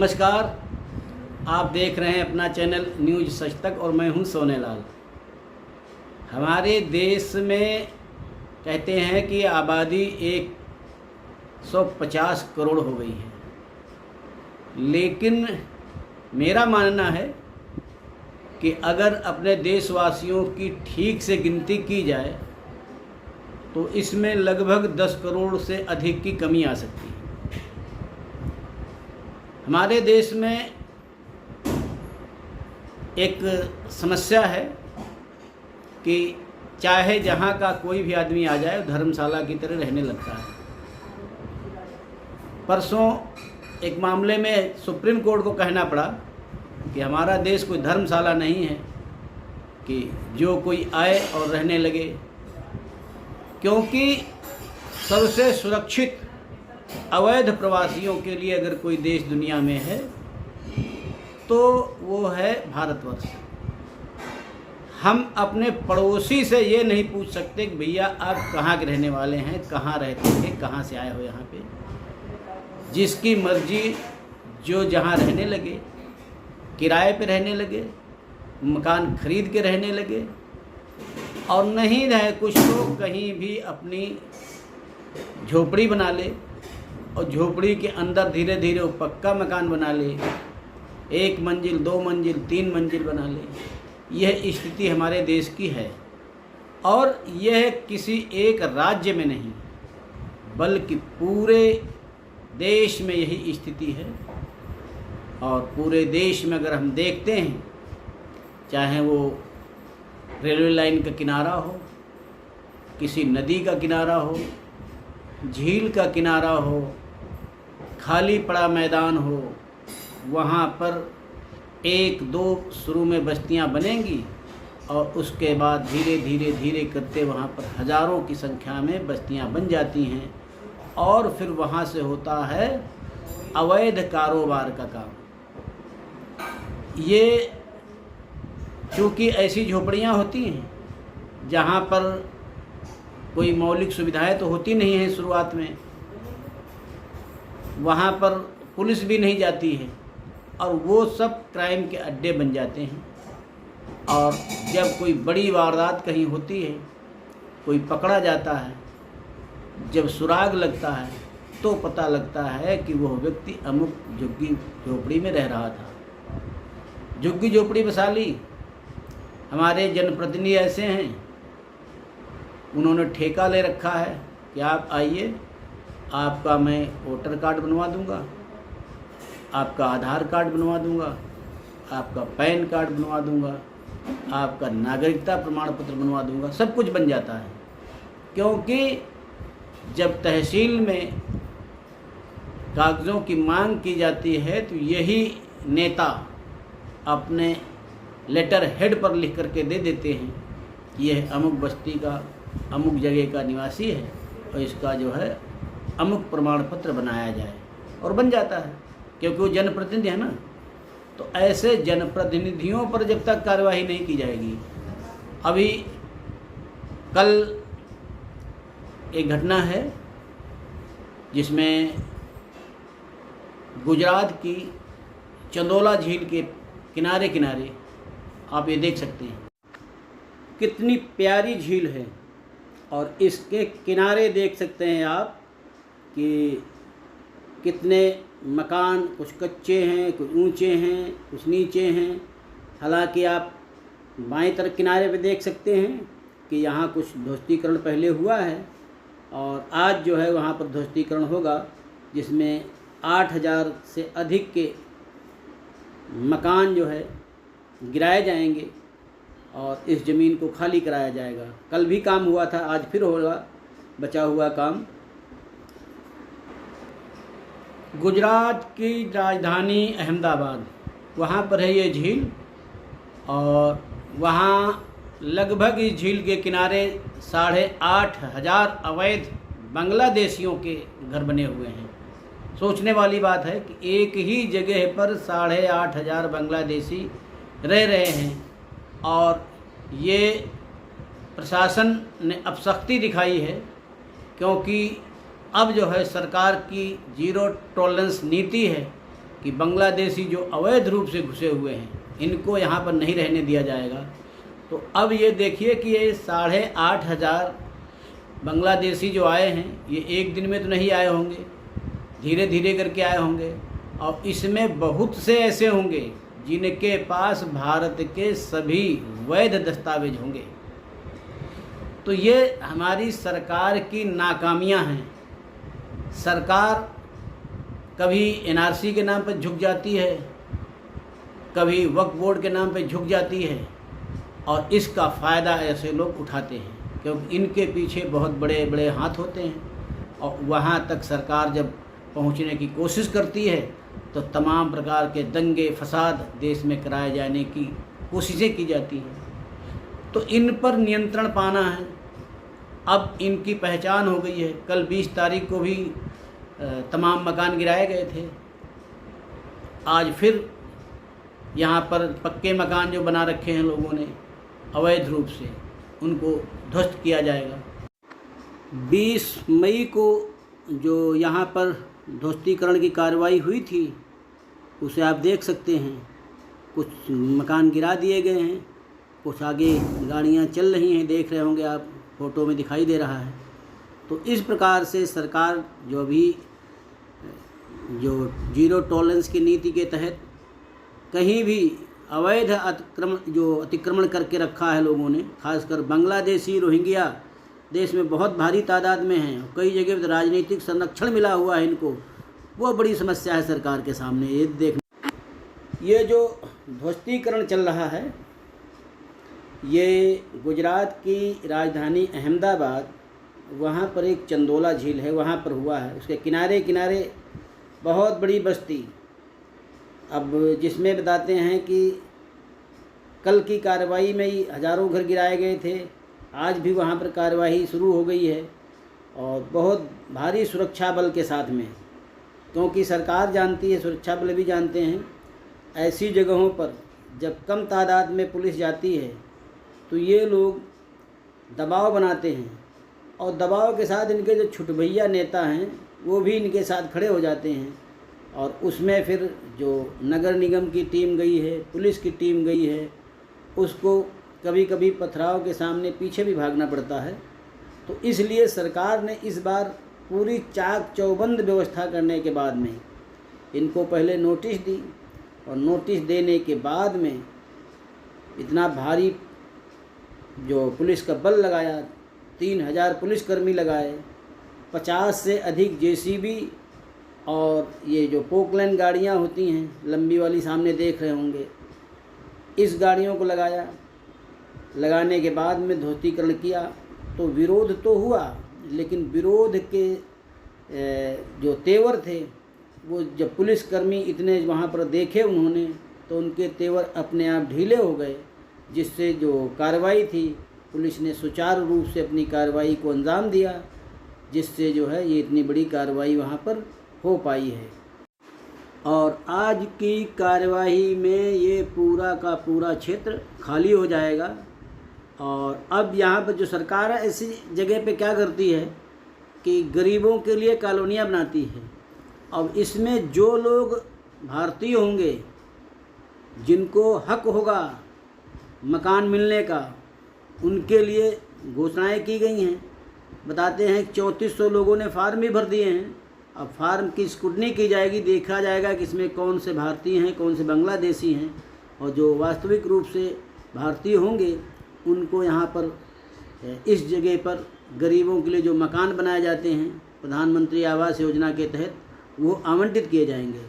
नमस्कार। आप देख रहे हैं अपना चैनल न्यूज़ सच तक और मैं हूं सोनेलाल। हमारे देश में कहते हैं कि आबादी 150 करोड़ हो गई है, लेकिन मेरा मानना है कि अगर अपने देशवासियों की ठीक से गिनती की जाए तो इसमें लगभग 10 करोड़ से अधिक की कमी आ सकती है। हमारे देश में एक समस्या है कि चाहे जहाँ का कोई भी आदमी आ जाए धर्मशाला की तरह रहने लगता है। परसों एक मामले में सुप्रीम कोर्ट को कहना पड़ा कि हमारा देश कोई धर्मशाला नहीं है कि जो कोई आए और रहने लगे, क्योंकि सबसे सुरक्षित अवैध प्रवासियों के लिए अगर कोई देश दुनिया में है तो वो है भारतवर्ष। हम अपने पड़ोसी से ये नहीं पूछ सकते कि भैया आप कहाँ के रहने वाले हैं, कहाँ रहते थे, कहाँ से आए हो यहाँ पे। जिसकी मर्जी जो जहाँ रहने लगे, किराए पे रहने लगे, मकान खरीद के रहने लगे, और नहीं रहे कुछ तो कहीं भी अपनी झोपड़ी बना ले और झोपड़ी के अंदर धीरे धीरे वो पक्का मकान बना ले, 1 मंजिल 2 मंजिल 3 मंजिल बना ले। यह स्थिति हमारे देश की है और यह किसी एक राज्य में नहीं बल्कि पूरे देश में यही स्थिति है। और पूरे देश में अगर हम देखते हैं, चाहे वो रेलवे लाइन का किनारा हो, किसी नदी का किनारा हो, झील का किनारा हो, खाली पड़ा मैदान हो, वहाँ पर 1-2 शुरू में बस्तियाँ बनेंगी और उसके बाद धीरे धीरे धीरे करते वहाँ पर हज़ारों की संख्या में बस्तियाँ बन जाती हैं और फिर वहाँ से होता है अवैध कारोबार का काम। ये चूँकि ऐसी झोपड़ियाँ होती हैं जहाँ पर कोई मौलिक सुविधाएं तो होती नहीं हैं शुरुआत में, वहाँ पर पुलिस भी नहीं जाती है और वो सब क्राइम के अड्डे बन जाते हैं। और जब कोई बड़ी वारदात कहीं होती है, कोई पकड़ा जाता है, जब सुराग लगता है तो पता लगता है कि वह व्यक्ति अमुक झुग्गी झोपड़ी में रह रहा था। झुग्गी झोपड़ी बसा ली। हमारे जनप्रतिनिधि ऐसे हैं, उन्होंने ठेका ले रखा है कि आप आइए, आपका मैं वोटर कार्ड बनवा दूंगा, आपका आधार कार्ड बनवा दूंगा, आपका पैन कार्ड बनवा दूंगा, आपका नागरिकता प्रमाण पत्र बनवा दूंगा। सब कुछ बन जाता है, क्योंकि जब तहसील में कागज़ों की मांग की जाती है तो यही नेता अपने लेटर हेड पर लिख करके दे देते हैं कि यह अमुक बस्ती का अमुक जगह का निवासी है और इसका जो है अमुक प्रमाण पत्र बनाया जाए, और बन जाता है क्योंकि वो जनप्रतिनिधि है ना। तो ऐसे जनप्रतिनिधियों पर जब तक कार्यवाही नहीं की जाएगी। अभी कल एक घटना है जिसमें गुजरात की चंदोला झील के किनारे किनारे आप ये देख सकते हैं कितनी प्यारी झील है, और इसके किनारे देख सकते हैं आप कि कितने मकान, कुछ कच्चे हैं, कुछ ऊंचे हैं, कुछ नीचे हैं। हालांकि आप बाएं तरफ किनारे पे देख सकते हैं कि यहाँ कुछ ध्वस्तीकरण पहले हुआ है और आज जो है वहाँ पर ध्वस्तीकरण होगा, जिसमें 8000 से अधिक के मकान जो है गिराए जाएंगे और इस ज़मीन को खाली कराया जाएगा। कल भी काम हुआ था, आज फिर होगा बचा हुआ काम। गुजरात की राजधानी अहमदाबाद, वहाँ पर है ये झील, और वहाँ लगभग इस झील के किनारे 8500 अवैध बांग्लादेशियों के घर बने हुए हैं। सोचने वाली बात है कि एक ही जगह पर 8500 बांग्लादेशी रह रहे हैं, और ये प्रशासन ने अब सख्ती दिखाई है, क्योंकि अब जो है सरकार की जीरो टॉलरेंस नीति है कि बांग्लादेशी जो अवैध रूप से घुसे हुए हैं इनको यहाँ पर नहीं रहने दिया जाएगा। तो अब ये देखिए कि ये 8,500 बांग्लादेशी जो आए हैं ये एक दिन में तो नहीं आए होंगे, धीरे धीरे करके आए होंगे, और इसमें बहुत से ऐसे होंगे जिनके पास भारत के सभी वैध दस्तावेज होंगे। तो ये हमारी सरकार की नाकामियां हैं। सरकार कभी एनआरसी के नाम पर झुक जाती है, कभी वक्फ बोर्ड के नाम पर झुक जाती है, और इसका फ़ायदा ऐसे लोग उठाते हैं क्योंकि इनके पीछे बहुत बड़े बड़े हाथ होते हैं। और वहाँ तक सरकार जब पहुँचने की कोशिश करती है तो तमाम प्रकार के दंगे फसाद देश में कराए जाने की कोशिशें की जाती हैं। तो इन पर नियंत्रण पाना है। अब इनकी पहचान हो गई है। कल 20 तारीख को भी तमाम मकान गिराए गए थे। आज फिर यहाँ पर पक्के मकान जो बना रखे हैं लोगों ने अवैध रूप से, उनको ध्वस्त किया जाएगा। 20 मई को जो यहाँ पर ध्वस्तीकरण की कार्रवाई हुई थी उसे आप देख सकते हैं। कुछ मकान गिरा दिए गए हैं, कुछ आगे गाड़ियाँ चल रही हैं, देख रहे होंगे आप, फ़ोटो में दिखाई दे रहा है। तो इस प्रकार से सरकार जो जीरो टॉलरेंस की नीति के तहत कहीं भी अवैध अतिक्रमण करके रखा है लोगों ने, खासकर बांग्लादेशी रोहिंग्या देश में बहुत भारी तादाद में हैं, कई जगह पर राजनीतिक संरक्षण मिला हुआ है इनको, वो बड़ी समस्या है सरकार के सामने। ये देखना, ये जो ध्वस्तीकरण चल रहा है ये गुजरात की राजधानी अहमदाबाद, वहाँ पर एक चंदोला झील है, वहाँ पर हुआ है। उसके किनारे किनारे बहुत बड़ी बस्ती, अब जिसमें बताते हैं कि कल की कार्रवाई में ही हज़ारों घर गिराए गए थे। आज भी वहाँ पर कार्रवाई शुरू हो गई है और बहुत भारी सुरक्षा बल के साथ में, क्योंकि सरकार जानती है, सुरक्षा बल भी जानते हैं, ऐसी जगहों पर जब कम तादाद में पुलिस जाती है तो ये लोग दबाव बनाते हैं, और दबाव के साथ इनके जो छुटभैया नेता हैं वो भी इनके साथ खड़े हो जाते हैं। और उसमें फिर जो नगर निगम की टीम गई है, पुलिस की टीम गई है, उसको कभी कभी पथराव के सामने पीछे भी भागना पड़ता है। तो इसलिए सरकार ने इस बार पूरी चाक चौबंद व्यवस्था करने के बाद में इनको पहले नोटिस दी, और नोटिस देने के बाद में इतना भारी जो पुलिस का बल लगाया, 3000 पुलिसकर्मी लगाए, 50 से अधिक जेसीबी, और ये जो पोकलैंड गाड़ियाँ होती हैं लंबी वाली, सामने देख रहे होंगे, इस गाड़ियों को लगाया। लगाने के बाद में ध्वस्तीकरण किया तो विरोध तो हुआ, लेकिन विरोध के जो तेवर थे वो जब पुलिसकर्मी इतने वहाँ पर देखे उन्होंने, तो उनके तेवर अपने आप ढीले हो गए, जिससे जो कार्रवाई थी पुलिस ने सुचारू रूप से अपनी कार्रवाई को अंजाम दिया, जिससे जो है ये इतनी बड़ी कार्रवाई वहाँ पर हो पाई है। और आज की कार्यवाही में ये पूरा का पूरा क्षेत्र खाली हो जाएगा। और अब यहाँ पर जो सरकार है ऐसी जगह पे क्या करती है कि गरीबों के लिए कॉलोनियाँ बनाती है। अब इसमें जो लोग भारतीय होंगे, जिनको हक होगा मकान मिलने का, उनके लिए घोषणाएं की गई हैं। बताते हैं 3400 लोगों ने फार्म भी भर दिए हैं। अब फार्म की स्क्रूटनी की जाएगी, देखा जाएगा कि इसमें कौन से भारतीय हैं, कौन से बांग्लादेशी हैं, और जो वास्तविक रूप से भारतीय होंगे उनको यहाँ पर इस जगह पर गरीबों के लिए जो मकान बनाए जाते हैं प्रधानमंत्री आवास योजना के तहत, वो आवंटित किए जाएंगे।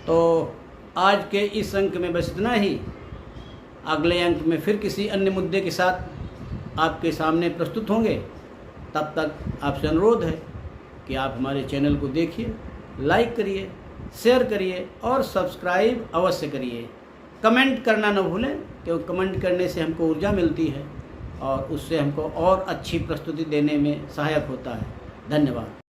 तो आज के इस अंक में बस इतना ही। अगले अंक में फिर किसी अन्य मुद्दे के साथ आपके सामने प्रस्तुत होंगे। तब तक आपसे अनुरोध है कि आप हमारे चैनल को देखिए, लाइक करिए, शेयर करिए और सब्सक्राइब अवश्य करिए। कमेंट करना न भूलें, क्योंकि कमेंट करने से हमको ऊर्जा मिलती है और उससे हमको और अच्छी प्रस्तुति देने में सहायक होता है। धन्यवाद।